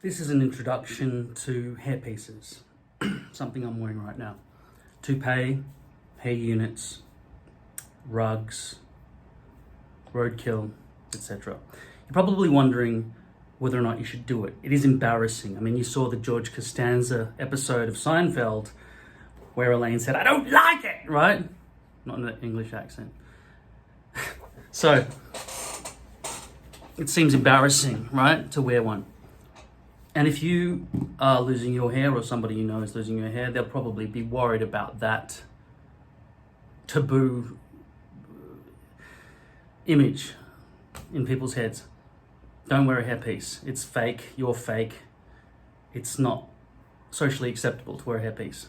This is an introduction to hairpieces, something I'm wearing right now. Toupee, hair units, rugs, roadkill, etc. You're probably wondering whether or not you should do it. It is embarrassing. I mean, you saw the George Costanza episode of Seinfeld where Elaine said, "I don't like it," right? Not in an English accent. So, it seems embarrassing, right, to wear one. And if you are losing your hair or somebody you know is losing your hair, they'll probably be worried about that taboo image in people's heads. Don't wear a hairpiece. It's fake. You're fake. It's not socially acceptable to wear a hairpiece.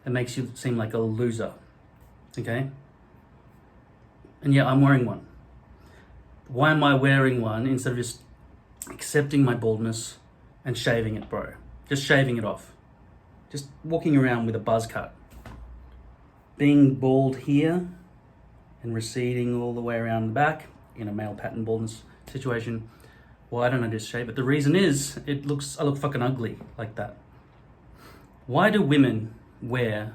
It makes you seem like a loser. Okay? And yeah, I'm wearing one. Why am I wearing one instead of just accepting my baldness and shaving it, bro? Just shaving it off. Just walking around with a buzz cut. Being bald here and receding all the way around the back in a male pattern baldness situation. Why don't I just shave it? The reason is I look fucking ugly like that. Why do women wear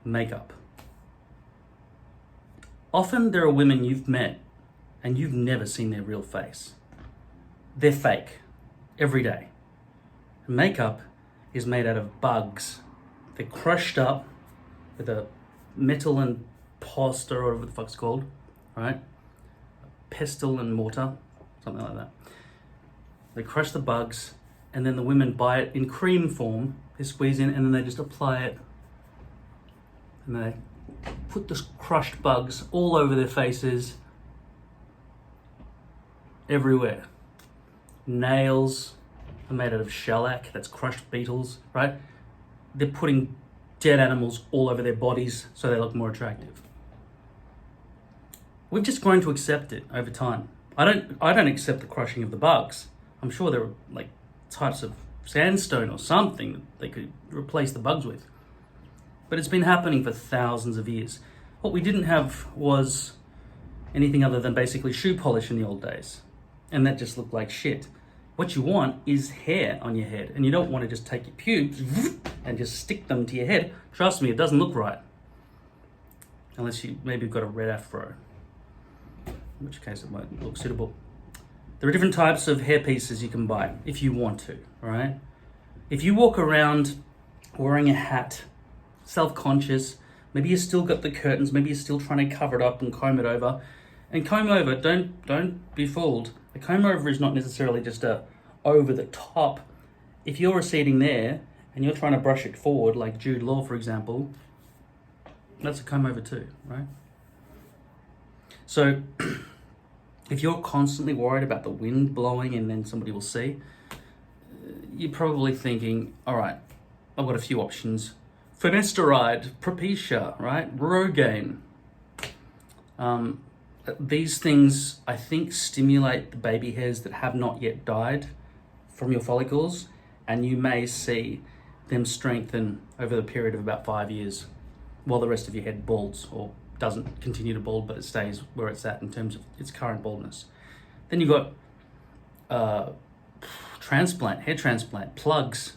makeup? Often there are women you've met and you've never seen their real face. They're fake every day. Makeup is made out of bugs. They're crushed up with a metal and plaster or whatever the fuck's called, right? Pestle and mortar, something like that. They crush the bugs and then the women buy it in cream form. They squeeze in and then they just apply it. And they put the crushed bugs all over their faces, everywhere. Nails are made out of shellac, that's crushed beetles, right? They're putting dead animals all over their bodies so they look more attractive. We've just grown to accept it over time. I don't accept the crushing of the bugs. I'm sure there are like types of sandstone or something that they could replace the bugs with. But it's been happening for thousands of years. What we didn't have was anything other than basically shoe polish in the old days. And that just looked like shit. What you want is hair on your head. And you don't want to just take your pubes and just stick them to your head. Trust me, it doesn't look right. Unless you maybe got a red afro. In which case it won't look suitable. There are different types of hair pieces you can buy if you want to, right? If you walk around wearing a hat, self-conscious, maybe you still got the curtains, maybe you're still trying to cover it up and comb it over. And comb over, don't be fooled. A comb over is not necessarily just a over the top. If you're receding there and you're trying to brush it forward, like Jude Law, for example, that's a comb over too, right? So if you're constantly worried about the wind blowing and then somebody will see, you're probably thinking, all right, I've got a few options. Finasteride, Propecia, right? Rogaine. These things, I think, stimulate the baby hairs that have not yet died from your follicles, and you may see them strengthen over the period of about 5 years while the rest of your head balds or doesn't continue to bald, but it stays where it's at in terms of its current baldness. Then you've got hair transplant, plugs.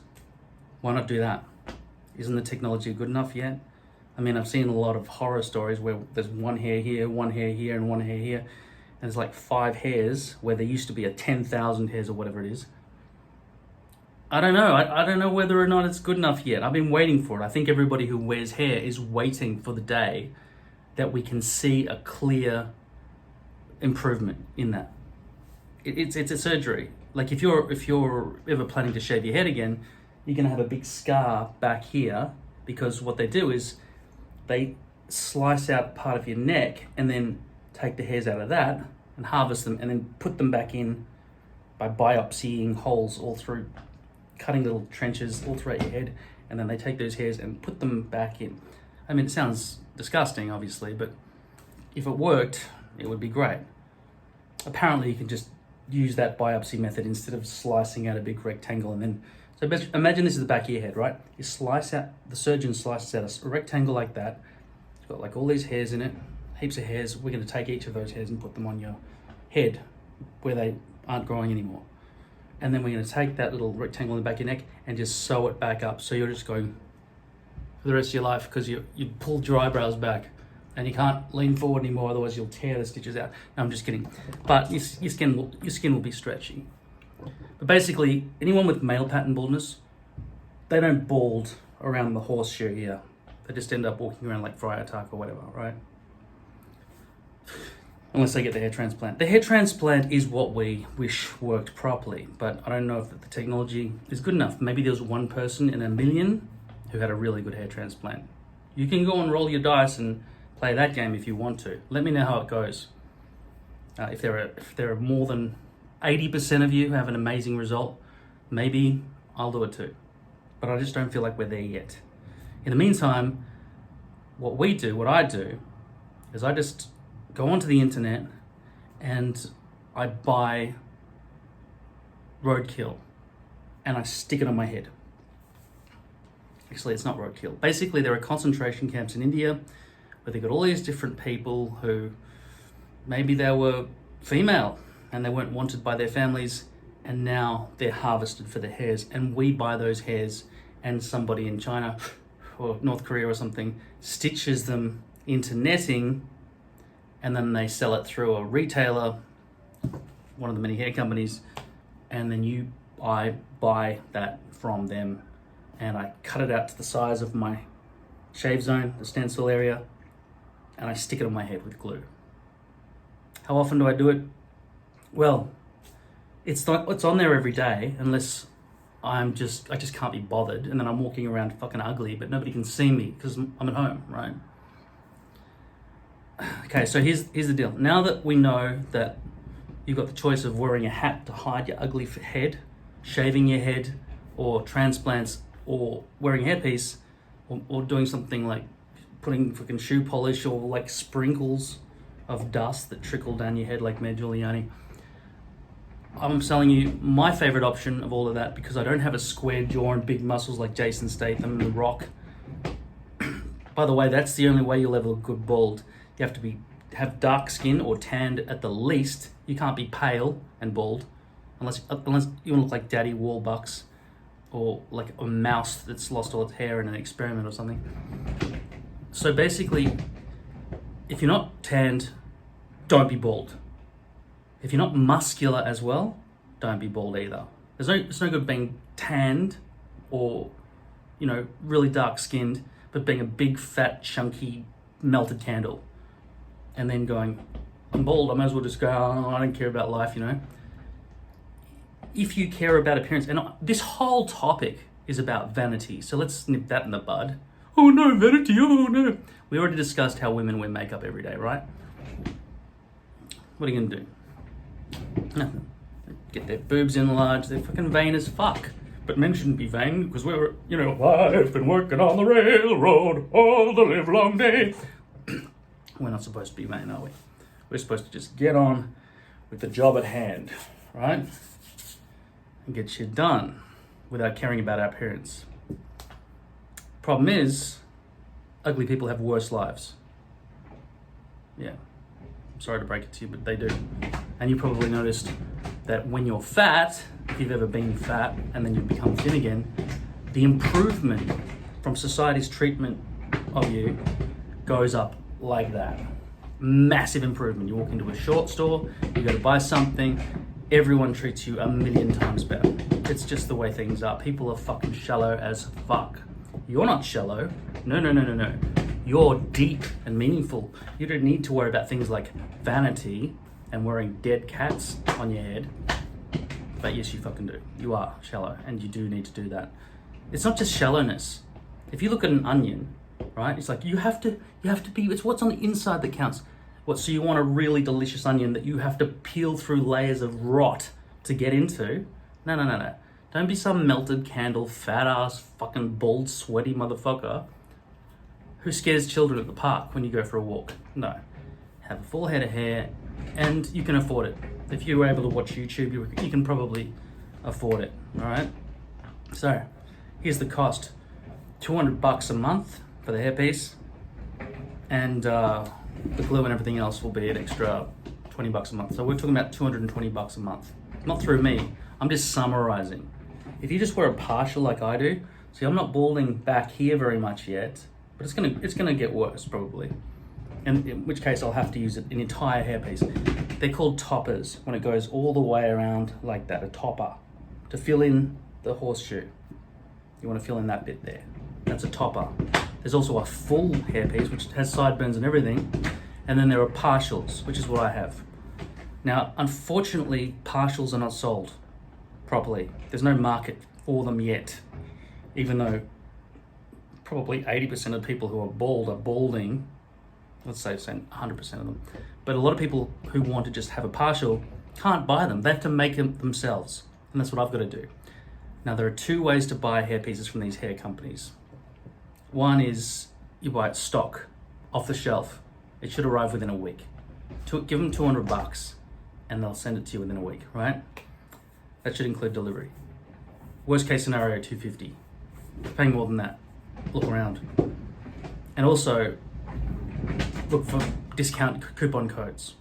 Why not do that? Isn't the technology good enough yet? I mean, I've seen a lot of horror stories where there's one hair here, one hair here, and one hair here. And there's like 5 hairs where there used to be 10,000 hairs or whatever it is. I don't know. I don't know whether or not it's good enough yet. I've been waiting for it. I think everybody who wears hair is waiting for the day that we can see a clear improvement in that. It's a surgery. Like if you're ever planning to shave your head again, you're gonna have a big scar back here because what they do is they slice out part of your neck and then take the hairs out of that and harvest them and then put them back in by biopsying holes all through, cutting little trenches all throughout your head, and then they take those hairs and put them back in. I mean, it sounds disgusting, obviously, but if it worked, it would be great. Apparently, you can just use that biopsy method instead of slicing out a big rectangle and then. So imagine this is the back of your head, right? The surgeon slices out a rectangle like that. It's got like all these hairs in it, heaps of hairs. We're going to take each of those hairs and put them on your head where they aren't growing anymore. And then we're going to take that little rectangle in the back of your neck and just sew it back up. So you're just going for the rest of your life because you pulled your eyebrows back and you can't lean forward anymore, otherwise you'll tear the stitches out. No, I'm just kidding. But your skin will be stretchy. But basically, anyone with male pattern baldness, they don't bald around the horseshoe here. They just end up walking around like Friar Tuck or whatever, right? Unless they get the hair transplant. The hair transplant is what we wish worked properly, but I don't know if the technology is good enough. Maybe there was one person in a million who had a really good hair transplant. You can go and roll your dice and play that game if you want to. Let me know how it goes. If there are more than 80% of you who have an amazing result, maybe I'll do it too. But I just don't feel like we're there yet. In the meantime, what I do, is I just go onto the internet and I buy roadkill and I stick it on my head. Actually, it's not roadkill. Basically, there are concentration camps in India where they got all these different people who maybe they were female and they weren't wanted by their families, and now they're harvested for their hairs, and we buy those hairs, and somebody in China or North Korea or something stitches them into netting, and then they sell it through a retailer, one of the many hair companies, and then I buy that from them, and I cut it out to the size of my shave zone, the stencil area, and I stick it on my head with glue. How often do I do it? Well, it's on there every day, unless I just can't be bothered, and then I'm walking around fucking ugly, but nobody can see me because I'm at home, right? Okay, so here's the deal. Now that we know that you've got the choice of wearing a hat to hide your ugly head, shaving your head, or transplants, or wearing a hairpiece, or doing something like putting fucking shoe polish or like sprinkles of dust that trickle down your head like Mayor Giuliani, I'm selling you my favorite option of all of that because I don't have a square jaw and big muscles like Jason Statham and The Rock. By the way, that's the only way you'll ever look good bald. You have to have dark skin or tanned at the least. You can't be pale and bald unless you want to look like Daddy Warbucks or like a mouse that's lost all its hair in an experiment or something. So basically, if you're not tanned, don't be bald. If you're not muscular as well, don't be bald either. It's no good being tanned or, really dark skinned, but being a big, fat, chunky, melted candle. And then going, I'm bald, I might as well just go, oh, I don't care about life, If you care about appearance, and this whole topic is about vanity, so let's nip that in the bud. Oh no, vanity, oh no. We already discussed how women wear makeup every day, right? What are you gonna do? Nothing. Get their boobs enlarged, they're fucking vain as fuck. But men shouldn't be vain because we're, I've been working on the railroad all the live long day. We're not supposed to be vain, are we? We're supposed to just get on with the job at hand, right? And get shit done without caring about our appearance. Problem is, ugly people have worse lives. Yeah. I'm sorry to break it to you, but they do. And you probably noticed that when you're fat, if you've ever been fat and then you become thin again, the improvement from society's treatment of you goes up like that. Massive improvement. You walk into a short store, you go to buy something, everyone treats you a million times better. It's just the way things are. People are fucking shallow as fuck. You're not shallow. No. You're deep and meaningful. You don't need to worry about things like vanity and wearing dead cats on your head. But yes, you fucking do. You are shallow, and you do need to do that. It's not just shallowness. If you look at an onion, right? It's like you have to be, it's what's on the inside that counts. So you want a really delicious onion that you have to peel through layers of rot to get into? No. Don't be some melted candle, fat ass, fucking bald, sweaty motherfucker who scares children at the park when you go for a walk. No. Have a full head of hair, and you can afford it. If you were able to watch YouTube, you can probably afford it, all right? So, here's the cost. $200 a month for the hairpiece, and the glue and everything else will be an extra $20 a month. So we're talking about $220 a month. Not through me. I'm just summarizing. If you just wear a partial like I do, see, I'm not balding back here very much yet, but it's gonna get worse probably. And in which case I'll have to use an entire hairpiece. They're called toppers when it goes all the way around like that, a topper, to fill in the horseshoe. You want to fill in that bit there. That's a topper. There's also a full hairpiece, which has sideburns and everything. And then there are partials, which is what I have. Now, unfortunately, partials are not sold properly. There's no market for them yet, even though probably 80% of people who are bald are balding. Let's say 100% of them. But a lot of people who want to just have a partial can't buy them. They have to make them themselves. And that's what I've got to do. Now, there are two ways to buy hair pieces from these hair companies. One is you buy it stock, off the shelf. It should arrive within a week. Give them $200 and they'll send it to you within a week, right? That should include delivery. Worst case scenario, $250. Paying more than that, look around. And also, look for discount coupon codes.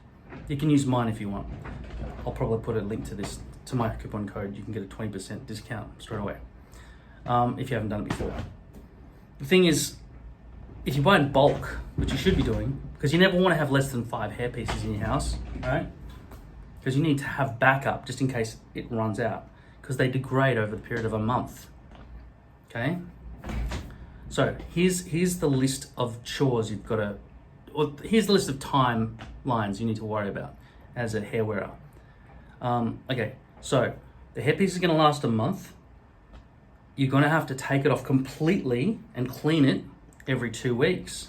You can use mine if you want. I'll probably put a link to this, to my coupon code. You can get a 20% discount straight away, if you haven't done it before. The thing is, if you buy in bulk, which you should be doing, because you never want to have less than 5 hair pieces in your house, right? Because you need to have backup just in case it runs out, because they degrade over the period of a month. Okay? So here's the list of chores you've got to, or here's the list of timelines you need to worry about as a hair wearer. Okay, so the hairpiece is going to last a month. You're going to have to take it off completely and clean it every 2 weeks.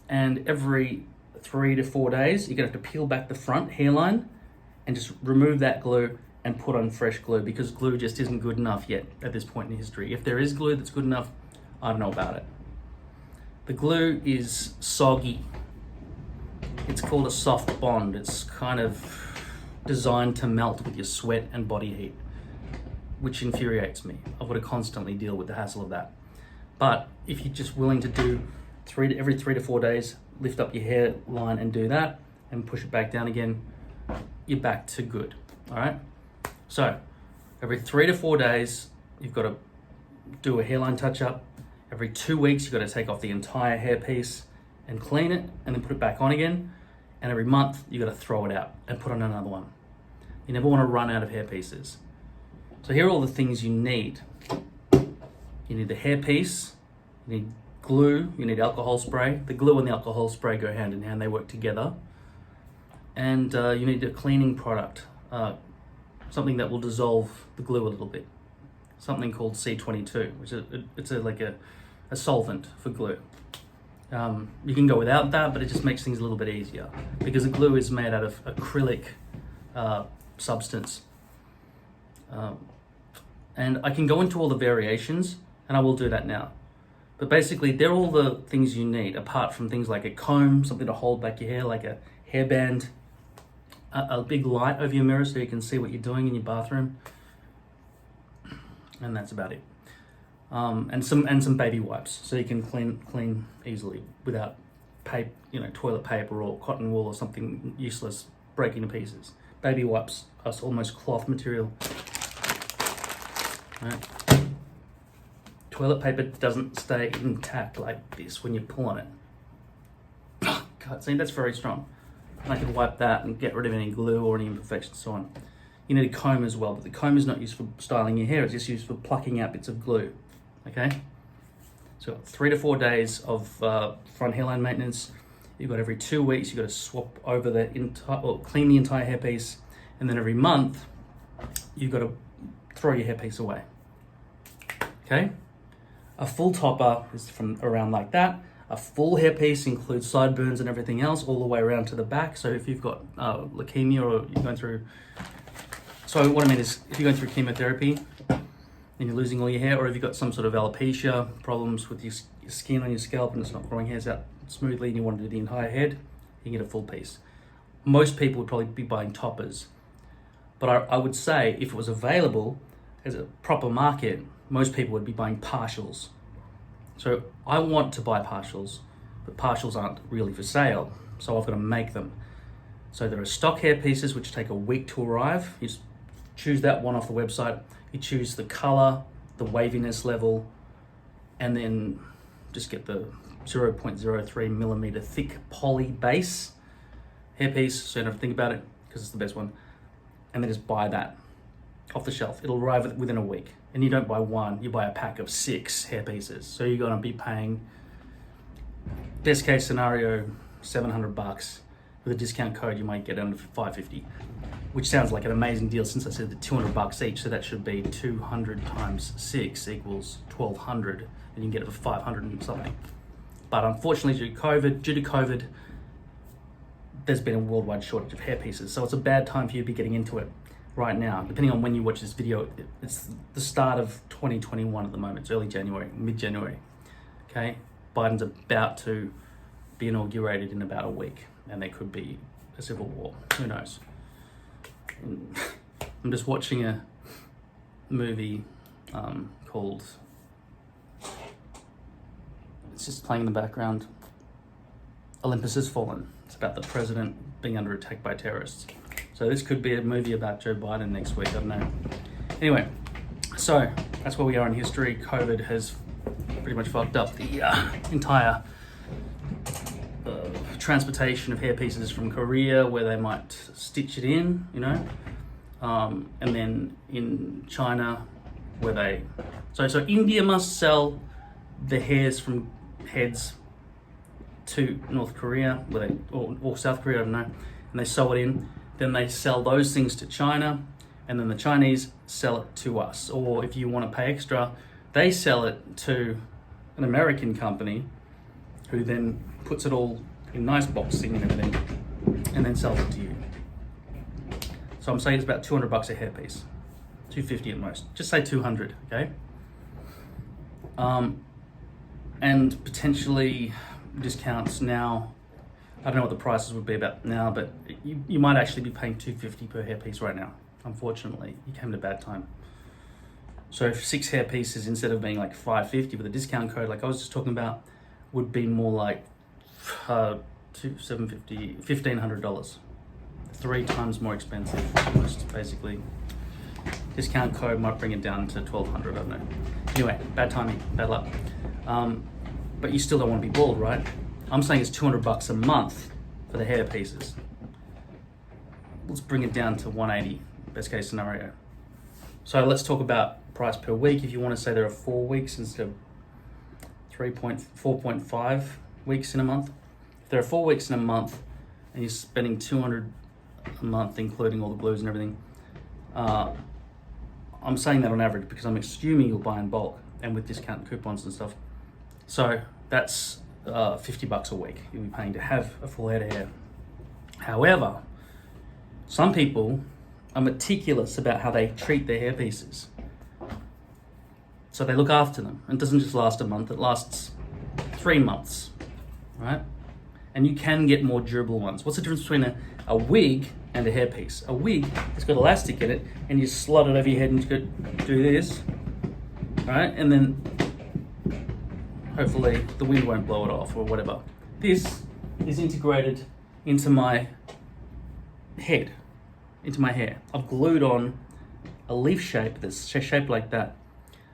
And every 3 to 4 days, you're going to have to peel back the front hairline and just remove that glue and put on fresh glue, because glue just isn't good enough yet at this point in history. If there is glue that's good enough, I don't know about it. The glue is soggy. It's called a soft bond. It's kind of designed to melt with your sweat and body heat, which infuriates me. I've got to constantly deal with the hassle of that. But if you're just willing to do every 3 to 4 days, lift up your hairline and do that, and push it back down again, you're back to good, all right? So every 3 to 4 days, you've got to do a hairline touch-up. Every 2 weeks, you've got to take off the entire hairpiece and clean it, and then put it back on again. And every month, you've got to throw it out and put on another one. You never want to run out of hairpieces. So here are all the things you need. You need the hairpiece, you need glue, you need alcohol spray. The glue and the alcohol spray go hand in hand, they work together. And you need a cleaning product, something that will dissolve the glue a little bit. Something called C22, which is like a solvent for glue. You can go without that, but it just makes things a little bit easier, because the glue is made out of acrylic substance. And I can go into all the variations, and I will do that now. But basically, they're all the things you need, apart from things like a comb, something to hold back your hair, like a hairband, a big light over your mirror so you can see what you're doing in your bathroom. And that's about it. And some baby wipes, so you can clean easily without toilet paper or cotton wool or something useless breaking to pieces. Baby wipes are almost cloth material. Right. Toilet paper doesn't stay intact like this when you pull on it. God, see, that's very strong. And I can wipe that and get rid of any glue or any imperfections and so on. You need a comb as well, but the comb is not used for styling your hair, it's just used for plucking out bits of glue. Okay? So 3 to 4 days of front hairline maintenance. You've got every 2 weeks, you've got to swap over clean the entire hairpiece, and then every month, you've got to throw your hairpiece away. Okay? A full topper is from around like that. A full hairpiece includes sideburns and everything else all the way around to the back. So if you've got leukemia, or you're going through... So what I mean is, if you're going through chemotherapy and you're losing all your hair, or if you've got some sort of alopecia, problems with your skin on your scalp and it's not growing hairs out smoothly and you want to do the entire head, you can get a full piece. Most people would probably be buying toppers. But I would say, if it was available as a proper market, most people would be buying partials. So I want to buy partials, but partials aren't really for sale, so I've got to make them. So there are stock hair pieces which take a week to arrive. You just choose that one off the website. You choose the color, the waviness level, and then just get the 0.03 millimeter thick poly base hairpiece, so you don't have to think about it because it's the best one. And then just buy that off the shelf. It'll arrive within a week. And you don't buy one, you buy a pack of 6 hairpieces. So you're gonna be paying, best case scenario, $700. With a discount code, you might get under $550, which sounds like an amazing deal since I said the $200 each. So that should be 200 times 6 equals 1,200, and you can get it for 500 and something. But unfortunately, due to COVID, there's been a worldwide shortage of hairpieces. So it's a bad time for you to be getting into it right now. Depending on when you watch this video, it's the start of 2021 at the moment. It's early January, mid-January. Okay, Biden's about to be inaugurated in about a week, and there could be a civil war. Who knows? I'm just watching a movie called, it's just playing in the background, Olympus Has Fallen. It's about the president being under attack by terrorists. So this could be a movie about Joe Biden next week, I don't know. Anyway, so that's where we are in history. COVID has pretty much fucked up the entire transportation of hairpieces from Korea, where they might stitch it in, you know, and then in China, where they, so India must sell the hairs from heads to North Korea, where they, or South Korea, I don't know, and they sew it in. Then they sell those things to China, and then the Chinese sell it to us. Or if you want to pay extra, they sell it to an American company, who then puts it all in nice boxing and everything, and then sells it to you. So I'm saying it's about $200 a hairpiece, $250 at most. Just say 200, okay? And potentially discounts now. I don't know what the prices would be about now, but you might actually be paying $250 per hairpiece right now. Unfortunately, you came at a bad time. So 6 hairpieces, instead of being like $550 with a discount code, like I was just talking about, would be more like $750, $1,500. 3 times more expensive, almost, basically. Discount code might bring it down to $1,200, I don't know. Anyway, bad timing, bad luck. But you still don't want to be bald, right? I'm saying it's $200 a month for the hair pieces. Let's bring it down to $180, best case scenario. So let's talk about price per week. If you want to say there are 4 weeks instead of 4.5 weeks in a month. If there are 4 weeks in a month and you're spending $200 a month, including all the glues and everything, I'm saying that on average because I'm assuming you'll buy in bulk and with discount coupons and stuff. So that's $50 a week you'll be paying to have a full head of hair. However, some people are meticulous about how they treat their hair pieces. So they look after them. It doesn't just last a month, it lasts 3 months, right? And you can get more durable ones. What's the difference between a wig and a hairpiece? A wig has got elastic in it, and you slot it over your head and you go do this, right? And then hopefully the wind won't blow it off or whatever. This is integrated into my head, into my hair. I've glued on a leaf shape that's shaped like that.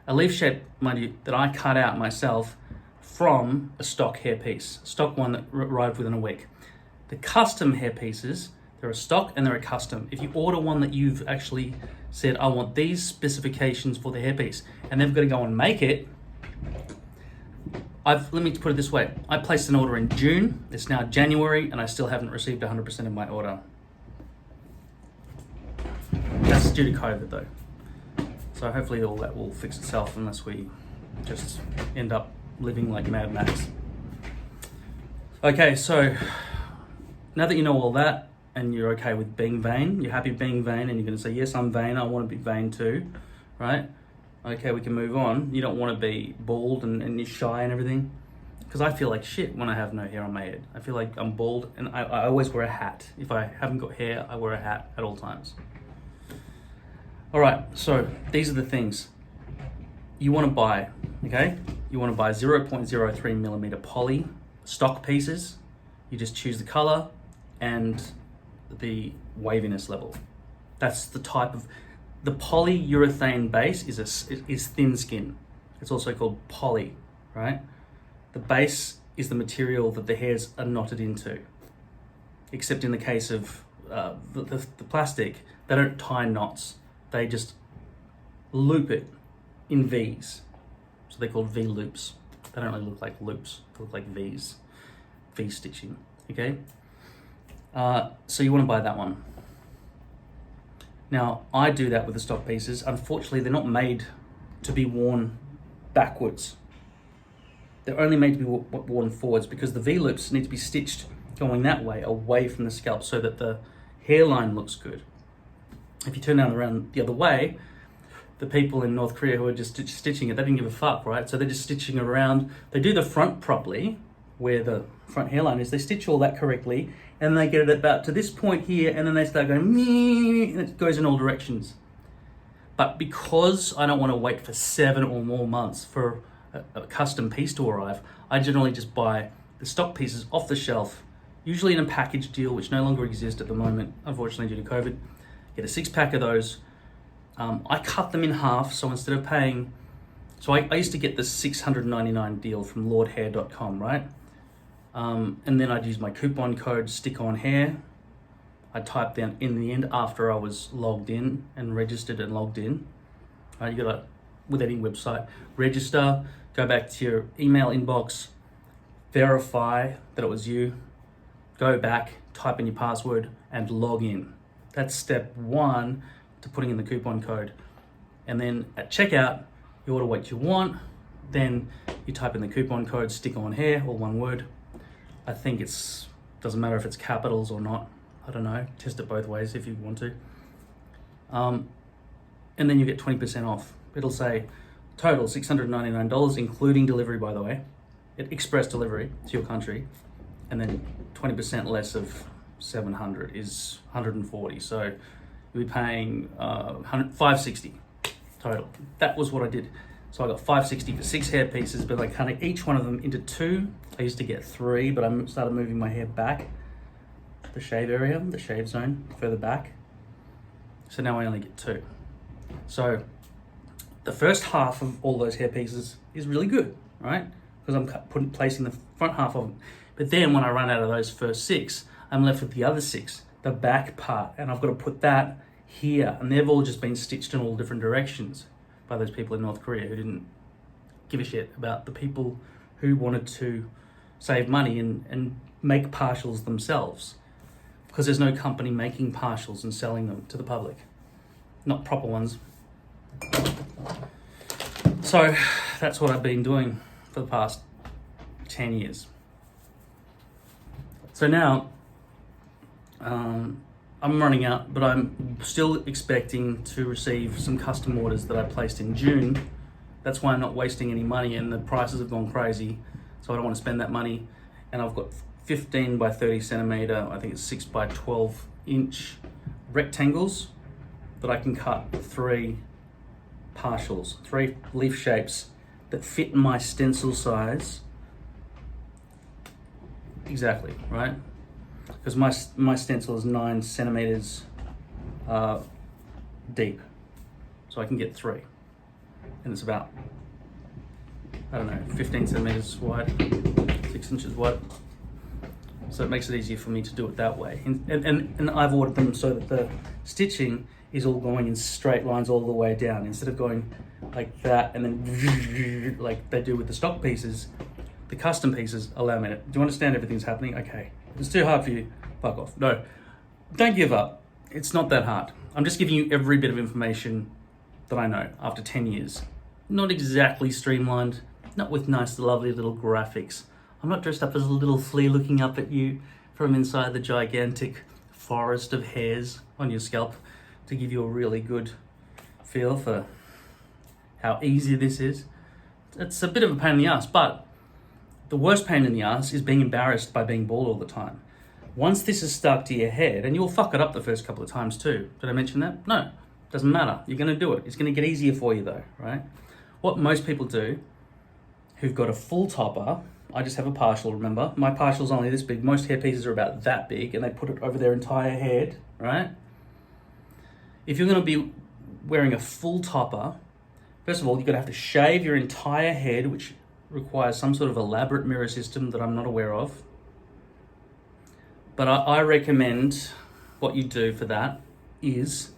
A leaf shape, mind you, that I cut out myself from a stock hairpiece, stock one that arrived within a week. The custom hairpieces, they're a stock and they're a custom. If you order one that you've actually said, I want these specifications for the hairpiece, and they've got to go and make it, let me put it this way. I placed an order in June, it's now January, and I still haven't received 100% of my order. That's due to COVID though. So hopefully all that will fix itself unless we just end up living like Mad Max. Okay, so now that you know all that and you're okay with being vain, you're happy being vain, and you're gonna say, yes, I'm vain, I wanna be vain too, right? Okay, we can move on. You don't wanna be bald and you're shy and everything. Because I feel like shit when I have no hair on my head. I feel like I'm bald, and I always wear a hat. If I haven't got hair, I wear a hat at all times. All right, so these are the things you want to buy, okay? You want to buy 0.03 millimeter poly stock pieces. You just choose the color and the waviness level. That's the type of, the polyurethane base is thin skin. It's also called poly, right? The base is the material that the hairs are knotted into. Except in the case of the plastic, they don't tie knots. They just loop it in V's. So they're called V loops. They don't really look like loops. They look like V's. V stitching, okay? So you want to buy that one. Now, I do that with the stock pieces. Unfortunately, they're not made to be worn backwards. They're only made to be worn forwards because the V-loops need to be stitched going that way, away from the scalp, so that the hairline looks good. If you turn it around the other way, the people in North Korea who are just stitching it, they didn't give a fuck, right? So they're just stitching around. They do the front properly, where the front hairline is. They stitch all that correctly, and they get it about to this point here, and then they start going, mee, and it goes in all directions. But because I don't want to wait for 7 or more months for a custom piece to arrive, I generally just buy the stock pieces off the shelf, usually in a package deal, which no longer exists at the moment, unfortunately due to COVID. Get a 6-pack of those. I cut them in half, so instead of paying, so I used to get the $699 deal from lordhair.com, right? And then I'd use my coupon code stick on hair. I typed down in the end after I was logged in and registered and logged in. You gotta, with any website, register, go back to your email inbox, verify that it was you, go back, type in your password and log in. That's step 1 to putting in the coupon code. And then at checkout, you order what you want, then you type in the coupon code stick on hair, all one word. I think doesn't matter if it's capitals or not. I don't know, test it both ways if you want to. And then you get 20% off. It'll say total $699, including delivery, by the way. Express delivery to your country. And then 20% less of 700 is 140. So you'll be paying $560 total. That was what I did. So I got $560 for 6 hair pieces, but I cut each one of them into 2. I used to get 3, but I started moving my hair back, the shave area, the shave zone, further back. So now I only get 2. So the first half of all those hair pieces is really good, right? Because I'm placing the front half of them. But then when I run out of those first 6, I'm left with the other 6, the back part, and I've got to put that here. And they've all just been stitched in all different directions by those people in North Korea who didn't give a shit about the people who wanted to save money and make partials themselves, because there's no company making partials and selling them to the public, not proper ones. So that's what I've been doing for the past 10 years. So now I'm running out, but I'm still expecting to receive some custom orders that I placed in June. That's why I'm not wasting any money, and the prices have gone crazy, so I don't want to spend that money. And I've got 15 by 30 centimeter, I think it's 6 by 12 inch rectangles that I can cut 3 partials, 3 leaf shapes that fit my stencil size exactly, right? Because my stencil is 9 centimeters deep, so I can get 3, and it's about, I don't know, 15 centimeters wide, 6 inches wide. So it makes it easier for me to do it that way. And I've ordered them so that the stitching is all going in straight lines all the way down, instead of going like that and then like they do with the stock pieces. The custom pieces allow me to, do you understand everything's happening? Okay, if it's too hard for you, fuck off. No, don't give up. It's not that hard. I'm just giving you every bit of information that I know after 10 years. Not exactly streamlined, not with nice, lovely little graphics. I'm not dressed up as a little flea looking up at you from inside the gigantic forest of hairs on your scalp to give you a really good feel for how easy this is. It's a bit of a pain in the ass, but the worst pain in the ass is being embarrassed by being bald all the time. Once this is stuck to your head, and you'll fuck it up the first couple of times too. Did I mention that? No, doesn't matter. You're gonna do it. It's gonna get easier for you though, right? What most people do who've got a full topper, I just have a partial, remember? My partial's only this big. Most hair pieces are about that big, and they put it over their entire head, right? If you're gonna be wearing a full topper, first of all, you're going to have to shave your entire head, which requires some sort of elaborate mirror system that I'm not aware of. But I recommend what you do for that is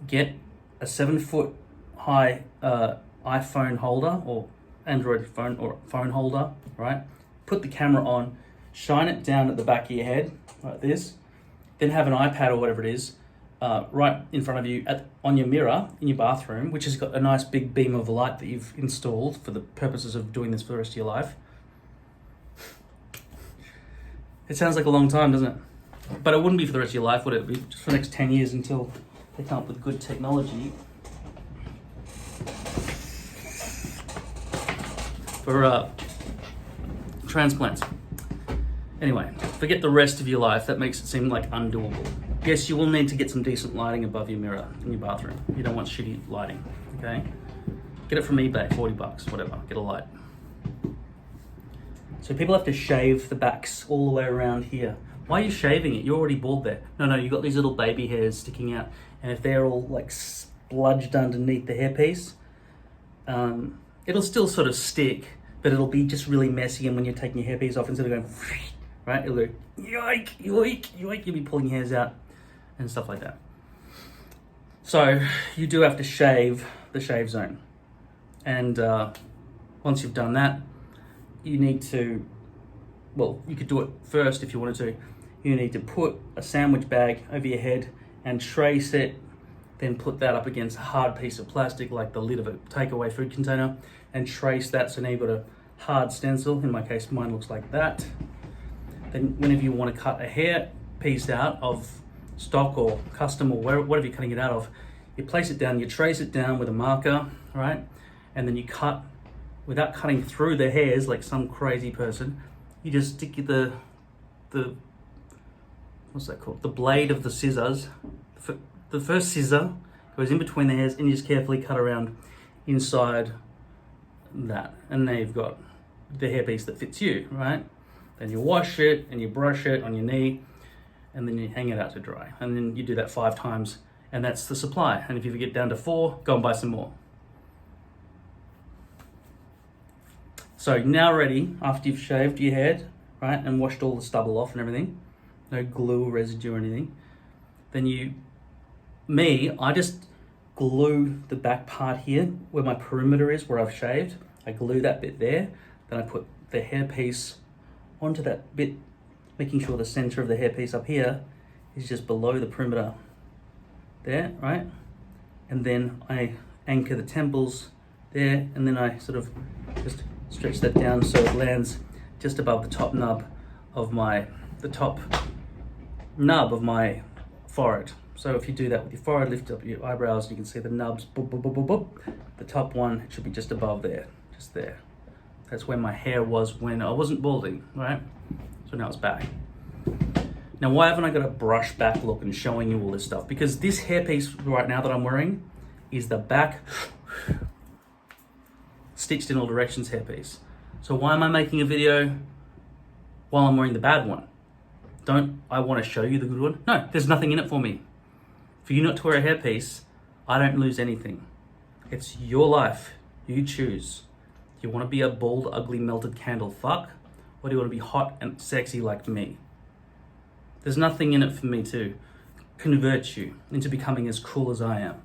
get a 7-foot high iPhone holder or Android phone or phone holder, right? Put the camera on, shine it down at the back of your head like this, then have an iPad or whatever it is right in front of you on your mirror in your bathroom, which has got a nice big beam of light that you've installed for the purposes of doing this for the rest of your life. It sounds like a long time, doesn't it? But it wouldn't be for the rest of your life, would it? Be just for the next 10 years until they come up with good technology for transplants. Anyway, forget the rest of your life. That makes it seem like undoable. Yes, you will need to get some decent lighting above your mirror in your bathroom. You don't want shitty lighting, okay? Get it from eBay, $40, whatever. Get a light. So people have to shave the backs all the way around here. Why are you shaving it? You're already bald there. No, you've got these little baby hairs sticking out. And if they're all like spludged underneath the hairpiece, it'll still sort of stick, but it'll be just really messy. And when you're taking your hairpiece off, instead of going, right, it'll go, yoink, yoink, yoink. You'll be pulling hairs out and stuff like that. So you do have to shave the shave zone. And once you've done that, you need to, well, you could do it first if you wanted to. You need to put a sandwich bag over your head and trace it, then put that up against a hard piece of plastic like the lid of a takeaway food container and trace that. So now you've got a hard stencil. In my case, mine looks like that. Then whenever you want to cut a hair piece out of stock or custom or whatever you're cutting it out of, you place it down, you trace it down with a marker, right? And then you cut, without cutting through the hairs like some crazy person, you just stick the what's that called? The blade of the scissors. The first scissor goes in between the hairs and you just carefully cut around inside that. And now you've got the hairpiece that fits you, right? Then you wash it and you brush it on your knee and then you hang it out to dry. And then you do that 5 times and that's the supply. And if you ever get down to 4, go and buy some more. So now ready, after you've shaved your head, right, and washed all the stubble off and everything, no glue or residue or anything, then I just glue the back part here where my perimeter is, where I've shaved. I glue that bit there, then I put the hairpiece onto that bit, making sure the center of the hairpiece up here is just below the perimeter there, right? And then I anchor the temples there, and then I sort of just stretch that down so it lands just above the top nub of my forehead. So if you do that with your forehead, lift up your eyebrows, you can see the nubs, boop, boop, boop, boop, boop. The top one, it should be just above there, just there. That's where my hair was when I wasn't balding, right? So now it's back. Now, why haven't I got a brush back look and showing you all this stuff? Because this hairpiece right now that I'm wearing is the back stitched in all directions hairpiece. So why am I making a video while I'm wearing the bad one? Don't I want to show you the good one? No, there's nothing in it for me. For you not to wear a hairpiece, I don't lose anything. It's your life. You choose. Do you want to be a bald, ugly, melted candle fuck? Or do you want to be hot and sexy like me? There's nothing in it for me to convert you into becoming as cool as I am.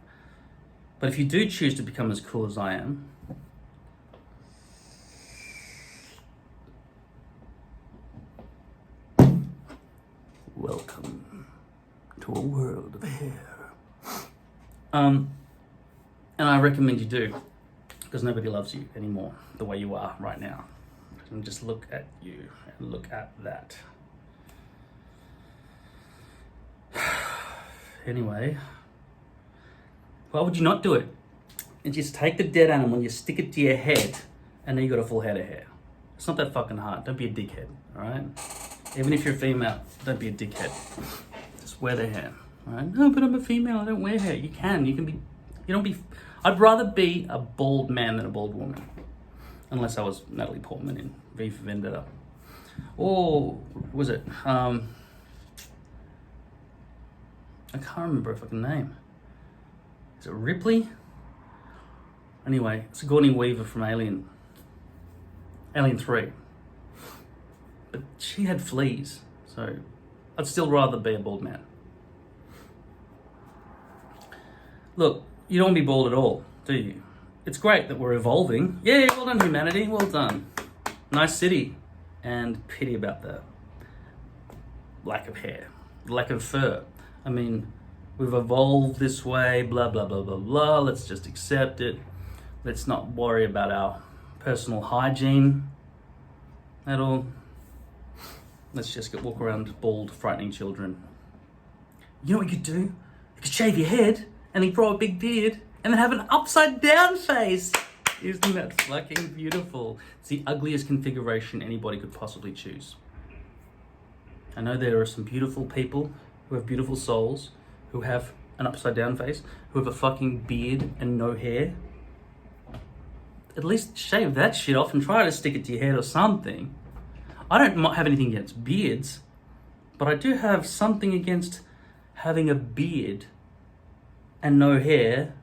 But if you do choose to become as cool as I am, welcome to a world of hair. And I recommend you do, because nobody loves you anymore the way you are right now. And just look at you and look at that. Anyway, why would you not do it? And just take the dead animal and you stick it to your head, and then you got a full head of hair. It's not that fucking hard. Don't be a dickhead, all right? Even if you're a female, don't be a dickhead. Just wear the hair, all right? No, but I'm a female. I don't wear hair. You can be. You don't be. I'd rather be a bald man than a bald woman, unless I was Natalie Portman in V for Vendetta. Or was it? I can't remember her fucking name. Is it Ripley? Anyway, Sigourney Weaver from Alien 3. But she had fleas, so I'd still rather be a bald man. Look, you don't want to be bald at all, do you? It's great that we're evolving. Yeah, well done, humanity. Well done. Nice city. And pity about the lack of hair, lack of fur. I mean, we've evolved this way, blah, blah, blah, blah, blah. Let's just accept it. Let's not worry about our personal hygiene at all. Let's just walk around bald, frightening children. You know what you could do? You could shave your head and then grow a big beard and then have an upside down face. Isn't that fucking beautiful? It's the ugliest configuration anybody could possibly choose. I know there are some beautiful people who have beautiful souls, who have an upside down face, who have a fucking beard and no hair. At least shave that shit off and try to stick it to your head or something. I don't have anything against beards, but I do have something against having a beard and no hair,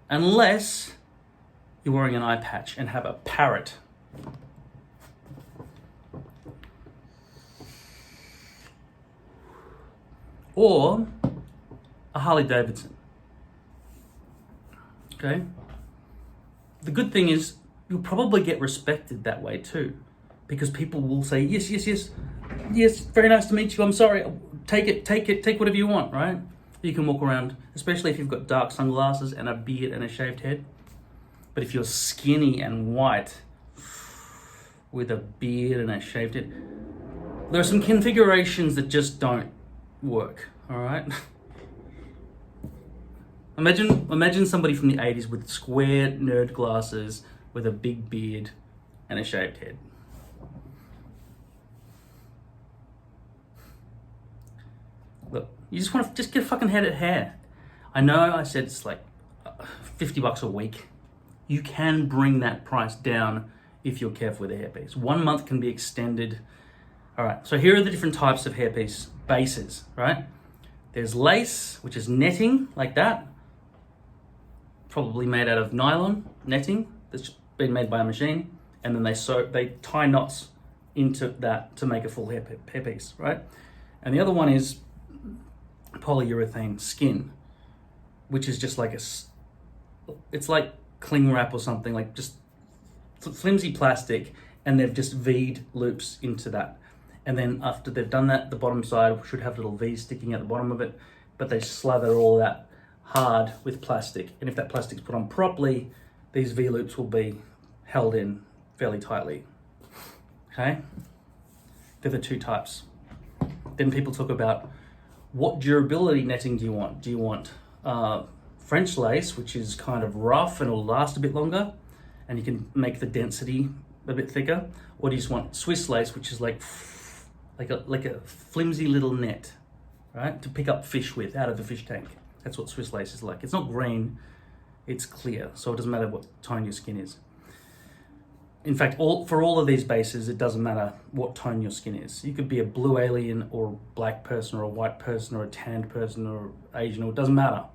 unless you're wearing an eye patch and have a parrot. Or a Harley Davidson. Okay? The good thing is you'll probably get respected that way too, because people will say, yes, very nice to meet you, I'm sorry, take whatever you want, right? You can walk around, especially if you've got dark sunglasses and a beard and a shaved head. But if you're skinny and white with a beard and a shaved head, there are some configurations that just don't work, all right? Imagine somebody from the 80s with square nerd glasses with a big beard and a shaved head. Look, you just want to just get a fucking head of hair. I know I said it's like $50 a week. You can bring that price down if you're careful with a hairpiece. 1 month can be extended. All right, so here are the different types of hairpiece bases, right? There's lace, which is netting like that, probably made out of nylon netting that's been made by a machine, and then they tie knots into that to make a full hairpiece, right? And the other one is polyurethane skin, which is just like it's like cling wrap or something, like just flimsy plastic, and they've just V'd loops into that. And then after they've done that, the bottom side should have little V's sticking at the bottom of it, but they slather all that hard with plastic. And if that plastic's put on properly, these V loops will be held in fairly tightly. Okay? They're the two types. Then people talk about, what durability netting do you want? Do you want French lace, which is kind of rough and will last a bit longer, and you can make the density a bit thicker? Or do you just want Swiss lace, which is like a flimsy little net, right, to pick up fish with out of the fish tank? That's what Swiss lace is like. It's not green, it's clear, so it doesn't matter what tone your skin is. In fact, for all of these bases, it doesn't matter what tone your skin is. You could be a blue alien or a black person or a white person or a tanned person or Asian, or it doesn't matter.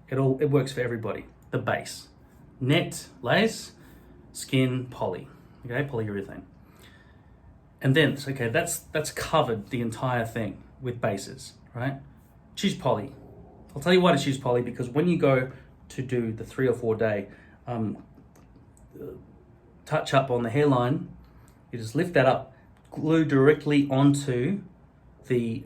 It works for everybody. The base. Net, lace, skin, poly. Okay, polyurethane. And then, okay, that's covered the entire thing with bases, right? Choose poly. I'll tell you why to choose poly, because when you go to do the 3 or 4 day touch up on the hairline, you just lift that up, glue directly onto the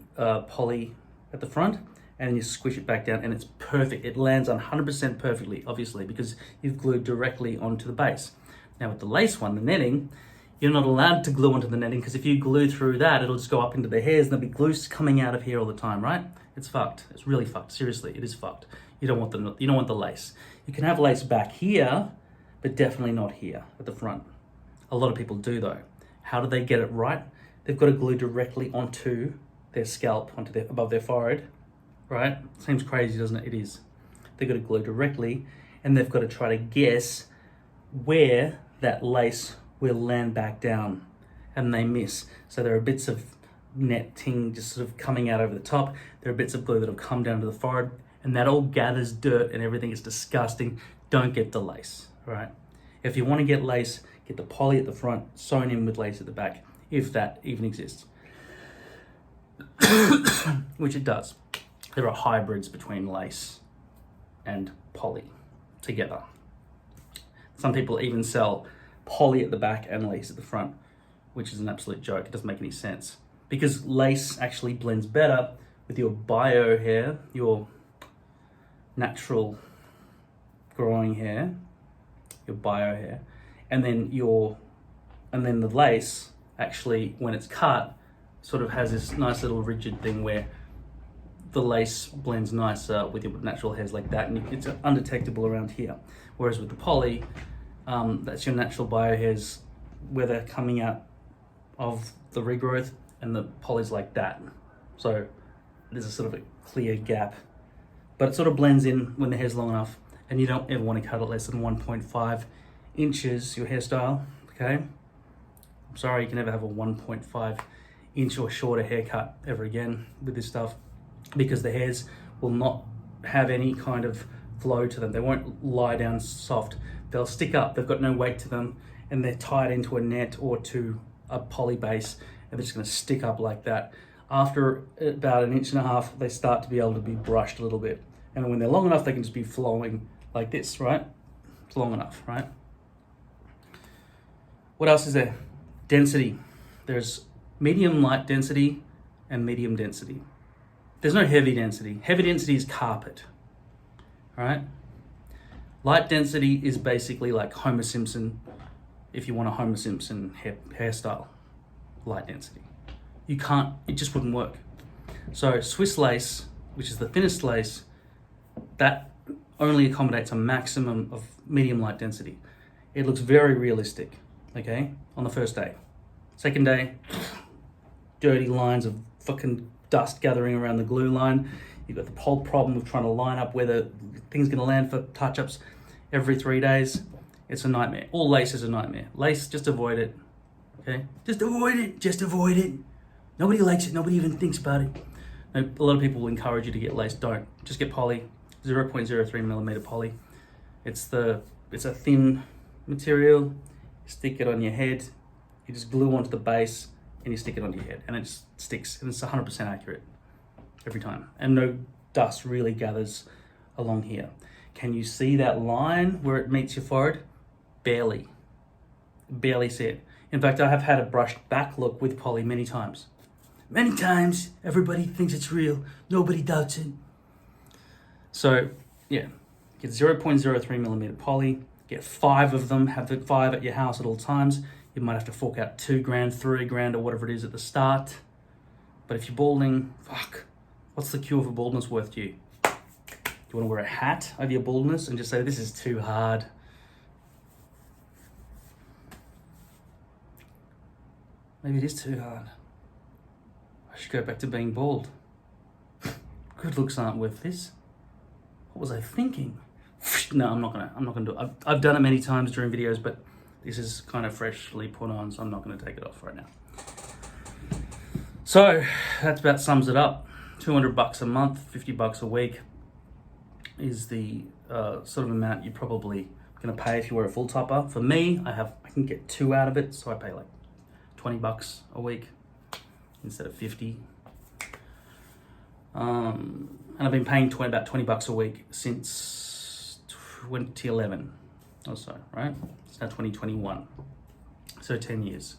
poly at the front, and then you squish it back down, and it's perfect. It lands 100% perfectly, obviously, because you've glued directly onto the base. Now with the lace one, the netting, you're not allowed to glue onto the netting, because if you glue through that, it'll just go up into the hairs and there'll be glue coming out of here all the time, right? It's fucked. It's really fucked. Seriously, it is fucked. You don't want the lace. You can have lace back here, but definitely not here at the front. A lot of people do though. How do they get it right? They've got to glue directly onto their scalp, above their forehead, right? Seems crazy, doesn't it? It is. They've got to glue directly, and they've got to try to guess where that lace will land back down, and they miss. So there are bits of netting just sort of coming out over the top. There are bits of glue that will come down to the forehead, and that all gathers dirt and everything. It's disgusting. Don't get the lace, all right? If you want to get lace, get the poly at the front, sewn in with lace at the back, if that even exists. Which it does. There are hybrids between lace and poly together. Some people even sell poly at the back and lace at the front, which is an absolute joke. It doesn't make any sense. Because lace actually blends better with your bio hair, your natural growing hair, your bio hair, and then the lace actually, when it's cut, sort of has this nice little rigid thing where the lace blends nicer with your natural hairs like that, and it's undetectable around here. Whereas with the poly, that's your natural bio hairs where they're coming out of the regrowth, and the poly's like that. So there's a sort of a clear gap, but it sort of blends in when the hair's long enough, and you don't ever want to cut it less than 1.5 inches, your hairstyle, okay? I'm sorry, you can never have a 1.5 inch or shorter haircut ever again with this stuff, because the hairs will not have any kind of flow to them. They won't lie down soft. They'll stick up. They've got no weight to them, and they're tied into a net or to a poly base, and they're just going to stick up like that. After about 1.5 inches, they start to be able to be brushed a little bit. And when they're long enough, they can just be flowing like this, right? It's long enough, right? What else is there? Density. There's medium light density and medium density. There's no heavy density. Heavy density is carpet, all right? Light density is basically like Homer Simpson, if you want a Homer Simpson hairstyle, light density. You can't, it just wouldn't work. So Swiss lace, which is the thinnest lace, that only accommodates a maximum of medium light density. It looks very realistic, okay, on the first day. Second day, dirty lines of fucking dust gathering around the glue line. You've got the whole problem of trying to line up where the thing's gonna land for touch-ups every 3 days. It's a nightmare. All lace is a nightmare. Lace, just avoid it, okay? Just avoid it, just avoid it. Nobody likes it, nobody even thinks about it. A lot of people will encourage you to get lace. Don't, just get poly, 0.03 millimeter poly. It's a thin material. Stick it on your head. You just glue onto the base and you stick it onto your head, and it just sticks, and it's 100% accurate every time. And no dust really gathers along here. Can you see that line where it meets your forehead? Barely. Barely see it. In fact, I have had a brushed back look with poly many times. Many times. Everybody thinks it's real. Nobody doubts it. So, yeah. Get 0.03 millimeter poly. Get 5 of them. Have the 5 at your house at all times. You might have to fork out $2,000, $3,000, or whatever it is at the start. But if you're balding, fuck. What's the cure for baldness worth to you? Do you want to wear a hat over your baldness and just say, this is too hard? Maybe it is too hard. I should go back to being bald. Good looks aren't worth this. What was I thinking? No, I'm not gonna do it. I've done it many times during videos, but this is kind of freshly put on, so I'm not gonna take it off right now. So that about sums it up. $200 a month, $50 a week is the sort of amount you're probably gonna pay if you wear a full topper. For me, I can get 2 out of it, so I pay like $20 a week instead of 50. And I've been paying about $20 a week since 2011 or so, right? It's now 2021, so 10 years.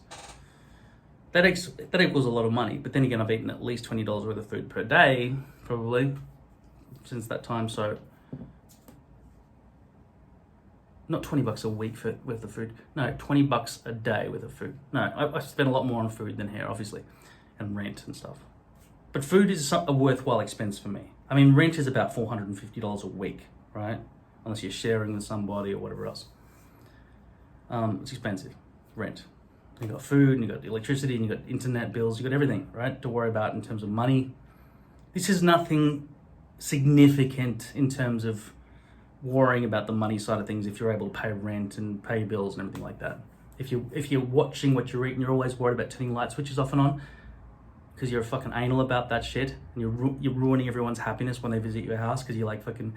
That equals a lot of money, but then again, I've eaten at least $20 worth of food per day, probably, since that time, so not $20 a week worth of food. No, $20 a day worth of food. No, I spend a lot more on food than hair, obviously, and rent and stuff. But food is a worthwhile expense for me. I mean, rent is about $450 a week, right? Unless you're sharing with somebody or whatever else. It's expensive, rent. You got food, and you got electricity, and you got internet bills, you got everything, right, to worry about in terms of money. This is nothing significant in terms of worrying about the money side of things if you're able to pay rent and pay bills and everything like that. If you're watching what you're eating, you're always worried about turning light switches off and on, because you're fucking anal about that shit, and you're ruining everyone's happiness when they visit your house because you're like fucking,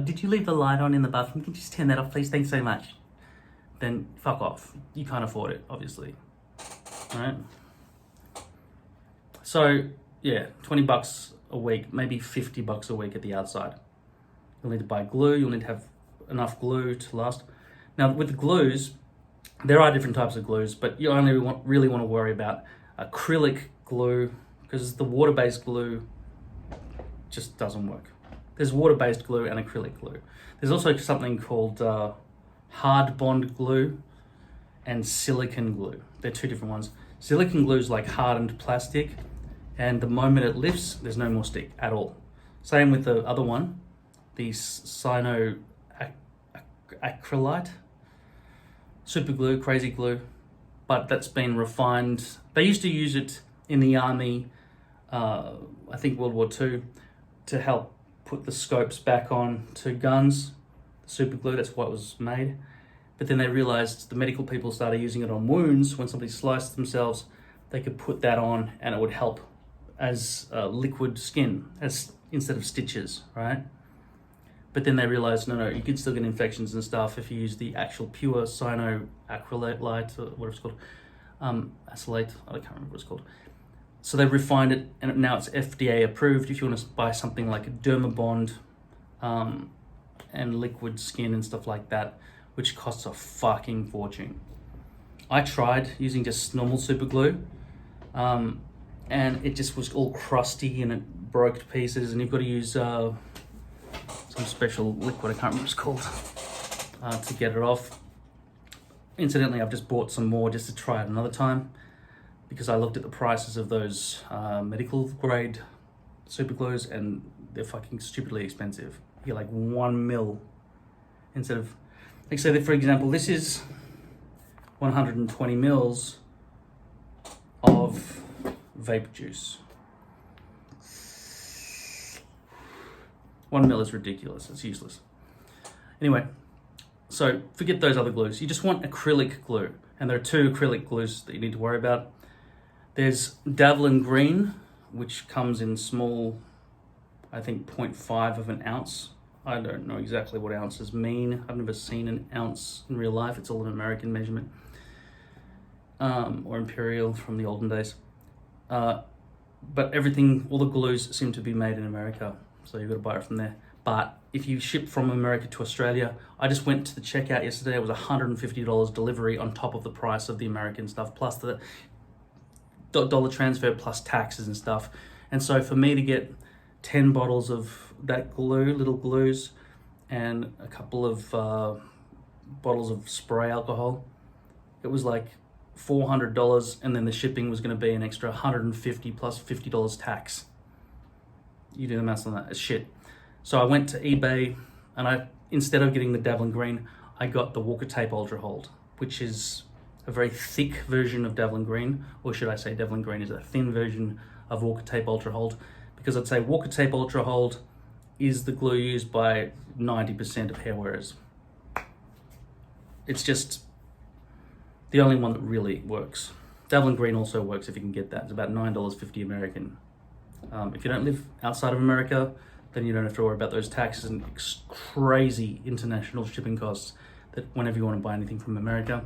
did you leave the light on in the bathroom? Can you just turn that off, please? Thanks so much. Then fuck off. You can't afford it, obviously. All right? So, yeah, $20 a week, maybe $50 a week at the outside. You'll need to buy glue. You'll need to have enough glue to last. Now, with the glues, there are different types of glues, but you only really want to worry about acrylic glue, because the water-based glue just doesn't work. There's water-based glue and acrylic glue. There's also something called hard bond glue and silicone glue. They're two different ones. Silicone glue is like hardened plastic, and the moment it lifts, there's no more stick at all. Same with the other one, the Acrylite, super glue, crazy glue, but that's been refined. They used to use it in the army, I think World War II, to help put the scopes back on to guns. Super glue, that's why it was made. But then they realized the medical people started using it on wounds. When somebody sliced themselves, they could put that on and it would help as liquid skin, as instead of stitches, right? But then they realized, no, you could still get infections and stuff if you use the actual pure cyanoacrylate, or what it's called, acylate, I can't remember what it's called. So they refined it, and now it's FDA approved if you want to buy something like a Dermabond and liquid skin and stuff like that, which costs a fucking fortune. I tried using just normal super glue, and it just was all crusty and it broke to pieces, and you've got to use some special liquid, I can't remember what it's called, to get it off. Incidentally, I've just bought some more just to try it another time, because I looked at the prices of those medical grade super glues and they're fucking stupidly expensive. You get like 1 mil instead of, like, say that, for example, this is 120 mils of vape juice. 1 mil is ridiculous, it's useless. Anyway, so forget those other glues. You just want acrylic glue, and there are two acrylic glues that you need to worry about. There's Davlin Green, which comes in small, I think 0.5 of an ounce. I don't know exactly what ounces mean. I've never seen an ounce in real life. It's all an American measurement, or imperial from the olden days. But everything, all the glues seem to be made in America, so you've got to buy it from there. But if you ship from America to Australia, I just went to the checkout yesterday. It was $150 delivery on top of the price of the American stuff, plus the dollar transfer, plus taxes and stuff. And so for me to get 10 bottles of that glue, little glues, and a couple of bottles of spray alcohol, it was like $400, and then the shipping was going to be an extra $150 plus $50 tax. You do the maths on that. It's shit. So I went to eBay, and instead of getting the Davlin Green, I got the Walker Tape Ultra Hold, which is a very thick version of Davlin Green, or should I say Davlin Green is a thin version of Walker Tape Ultra Hold, because I'd say Walker Tape Ultra Hold is the glue used by 90% of hair wearers. It's just the only one that really works. Davlin Green also works if you can get that. It's about $9.50 American. If you don't live outside of America, then you don't have to worry about those taxes and crazy international shipping costs that whenever you want to buy anything from America.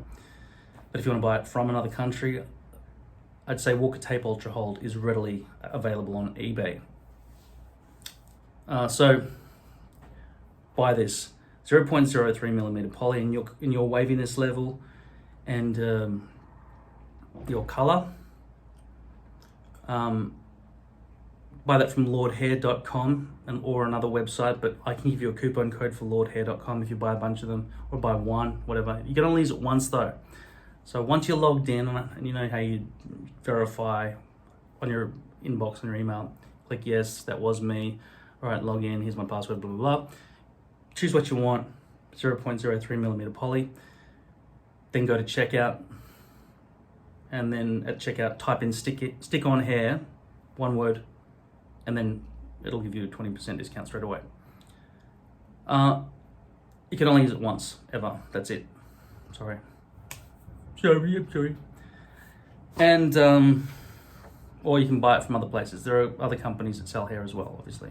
But if you want to buy it from another country, I'd say Walker Tape Ultra Hold is readily available on eBay. So buy this 0.03 millimeter poly in your waviness level and your color. Buy that from lordhair.com or another website, but I can give you a coupon code for lordhair.com if you buy a bunch of them, or buy one, whatever. You can only use it once though. So once you're logged in, and you know how you verify on your inbox and your email, click yes, that was me. All right, log in, here's my password, blah, blah, blah. Choose what you want, 0.03 millimeter poly. Then go to checkout. And then at checkout, type in stick on hair, one word, and then it'll give you a 20% discount straight away. You can only use it once, ever. That's it. Sorry. I'm sorry. And or you can buy it from other places. There are other companies that sell hair as well, obviously.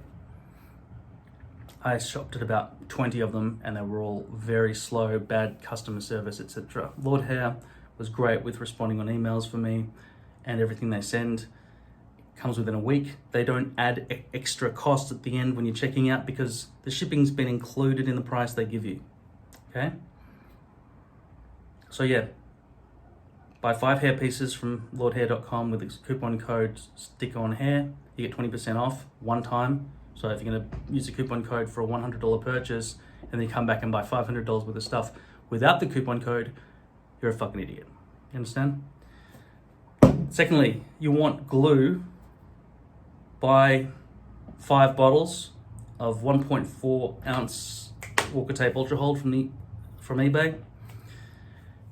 I shopped at about 20 of them and they were all very slow, bad customer service, etc. Lord Hair was great with responding on emails for me, and everything they send comes within a week. They don't add extra costs at the end when you're checking out because the shipping's been included in the price they give you, okay? So yeah, buy 5 hair pieces from lordhair.com with the coupon code STICKONHAIR. You get 20% off one time. So if you're gonna use the coupon code for a $100 purchase and then you come back and buy $500 worth of stuff without the coupon code, you're a fucking idiot. You understand? Secondly, you want glue. Buy 5 bottles of 1.4 ounce Walker Tape Ultra Hold from eBay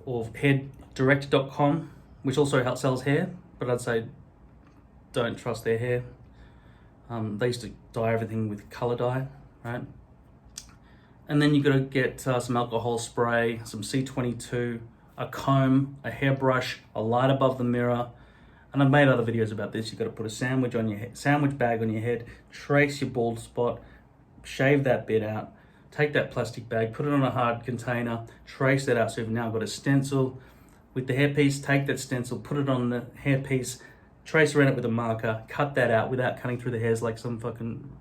or hairdirect.com, which also sells hair, but I'd say don't trust their hair. They used to dye everything with color dye, right? And then you got to get some alcohol spray, some C22, a comb, a hairbrush, a light above the mirror. And I've made other videos about this. You've got to put a sandwich bag on your head, trace your bald spot, shave that bit out, take that plastic bag, put it on a hard container, trace that out. So you've now got a stencil with the hairpiece. Take that stencil, put it on the hairpiece, trace around it with a marker, cut that out without cutting through the hairs like some fucking,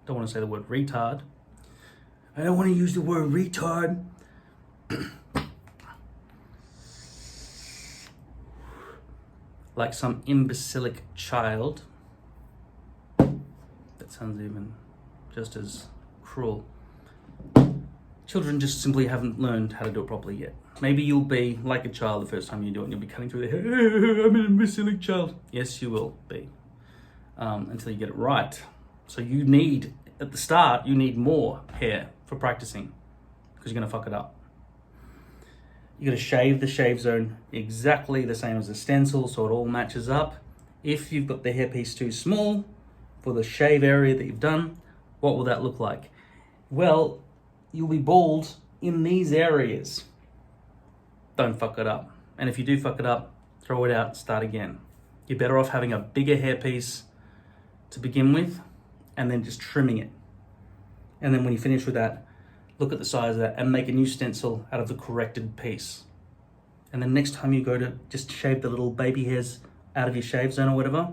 don't want to say the word retard. I don't want to use the word retard. Like some imbecilic child. That sounds even just as cruel. Children just simply haven't learned how to do it properly yet. Maybe you'll be like a child the first time you do it and you'll be cutting through the hair. I'm an imbecilic child. Yes, you will be. Until you get it right. So you need, at the start, you need more hair for practicing because you're going to fuck it up. You got to shave the shave zone exactly the same as the stencil so it all matches up. If you've got the hairpiece too small for the shave area that you've done, what will that look like? Well, you'll be bald in these areas. Don't fuck it up. And if you do fuck it up, throw it out, start again. You're better off having a bigger hairpiece to begin with and then just trimming it. And then when you finish with that, look at the size of that and make a new stencil out of the corrected piece. And then next time you go to just shave the little baby hairs out of your shave zone or whatever,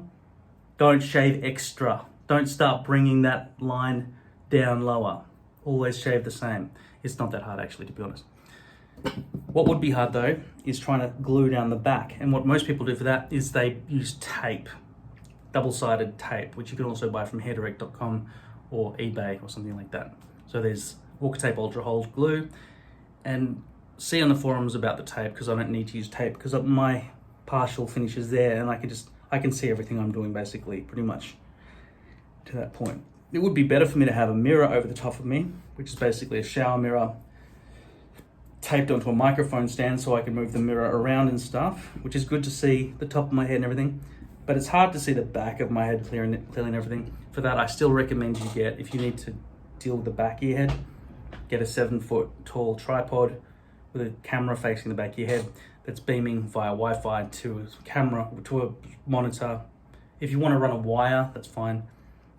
don't shave extra. Don't start bringing that line down lower. Always shave the same. It's not that hard actually, to be honest. What would be hard though is trying to glue down the back. And what most people do for that is they use tape, double-sided tape, which you can also buy from hairdirect.com or eBay or something like that. So there's Walker Tape Ultra Hold glue, and see on the forums about the tape because I don't need to use tape because my partial finish is there and I can see everything I'm doing basically pretty much to that point. It would be better for me to have a mirror over the top of me, which is basically a shower mirror taped onto a microphone stand so I can move the mirror around and stuff, which is good to see the top of my head and everything, but it's hard to see the back of my head clearly and everything. For that, I still recommend you get, if you need to deal with the back of your head, get a 7-foot tall tripod with a camera facing the back of your head that's beaming via Wi-Fi to a camera, to a monitor. If you want to run a wire, that's fine,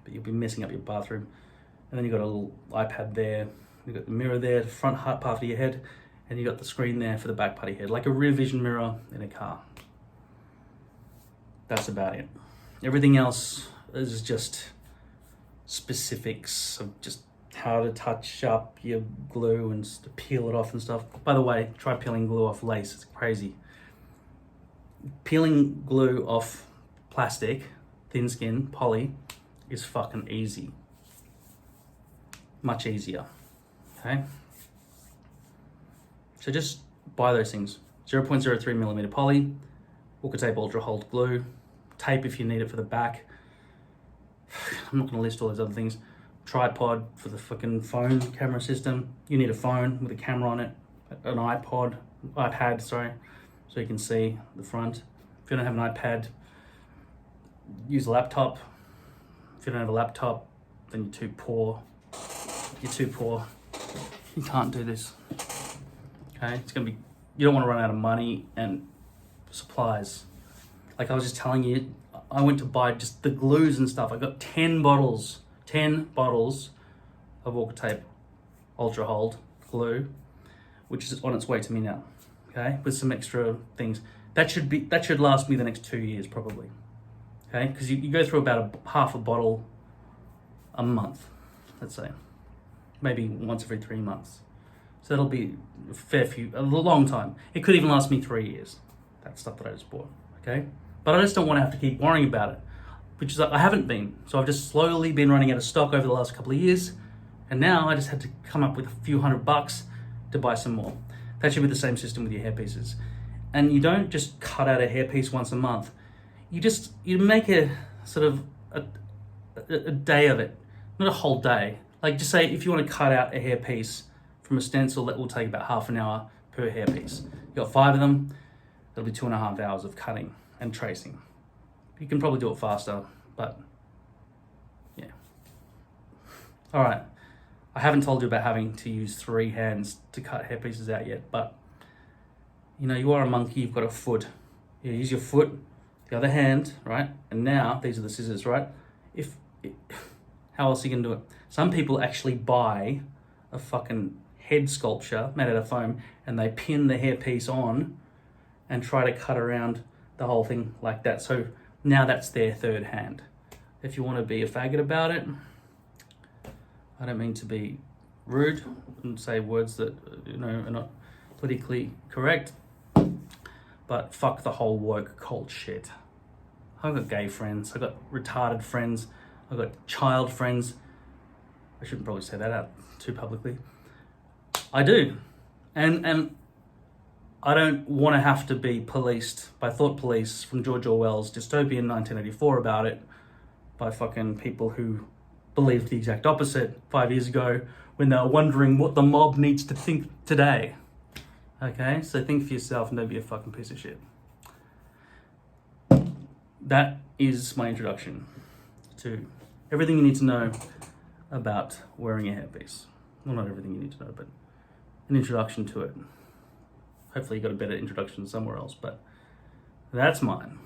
but you'll be messing up your bathroom. And then you've got a little iPad there, you've got the mirror there, the front part of your head, and you've got the screen there for the back part of your head, like a rear vision mirror in a car. That's about it. Everything else is just specifics of just how to touch up your glue and to peel it off and stuff. By the way, try peeling glue off lace, it's crazy. Peeling glue off plastic, thin skin, poly, is fucking easy. Much easier, okay? So just buy those things. 0.03 millimeter poly, Walker Tape Ultra Hold glue, tape if you need it for the back. I'm not gonna list all those other things. Tripod for the fucking phone camera system. You need a phone with a camera on it, an iPad, sorry, so you can see the front. If you don't have an iPad, use a laptop. If you don't have a laptop, then you're too poor. You're too poor. You can't do this. Okay, it's gonna be, you don't want to run out of money and supplies. Like I was just telling you, I went to buy just the glues and stuff. I got 10 bottles of Walker Tape Ultra Hold glue, which is on its way to me now, okay, with some extra things. That should last me the next 2 years probably, okay, because you go through about half a bottle a month, let's say, maybe once every 3 months. So that'll be a long time. It could even last me 3 years, that stuff that I just bought, okay? But I just don't want to have to keep worrying about it, which is I haven't been. So I've just slowly been running out of stock over the last couple of years, and now I just had to come up with a few $100 to buy some more. That should be the same system with your hairpieces. And you don't just cut out a hairpiece once a month. You make a sort of a day of it, not a whole day. Like just say if you want to cut out a hairpiece from a stencil, that will take about half an hour per hairpiece. You got 5 of them, that'll be 2.5 hours of cutting and tracing. You can probably do it faster, but yeah. All right, I haven't told you about having to use 3 hands to cut hairpieces out yet, but you know, you are a monkey, you've got a foot. You use your foot, the other hand, right? And now, these are the scissors, right? How else are you gonna do it? Some people actually buy a fucking head sculpture made out of foam and they pin the hairpiece on and try to cut around the whole thing like that. So now that's their third hand. If you want to be a faggot about it, I don't mean to be rude and say words that, you know, are not politically correct, but fuck the whole woke cult shit. I've got gay friends, I've got retarded friends, I've got child friends. I shouldn't probably say that out too publicly. I do. And I don't want to have to be policed by thought police from George Orwell's dystopian 1984 about it, by fucking people who believed the exact opposite 5 years ago when they were wondering what the mob needs to think today. Okay, so think for yourself and don't be a fucking piece of shit. That is my introduction to everything you need to know about wearing a hairpiece. Well, not everything you need to know, but an introduction to it. Hopefully you got a better introduction somewhere else, but that's mine.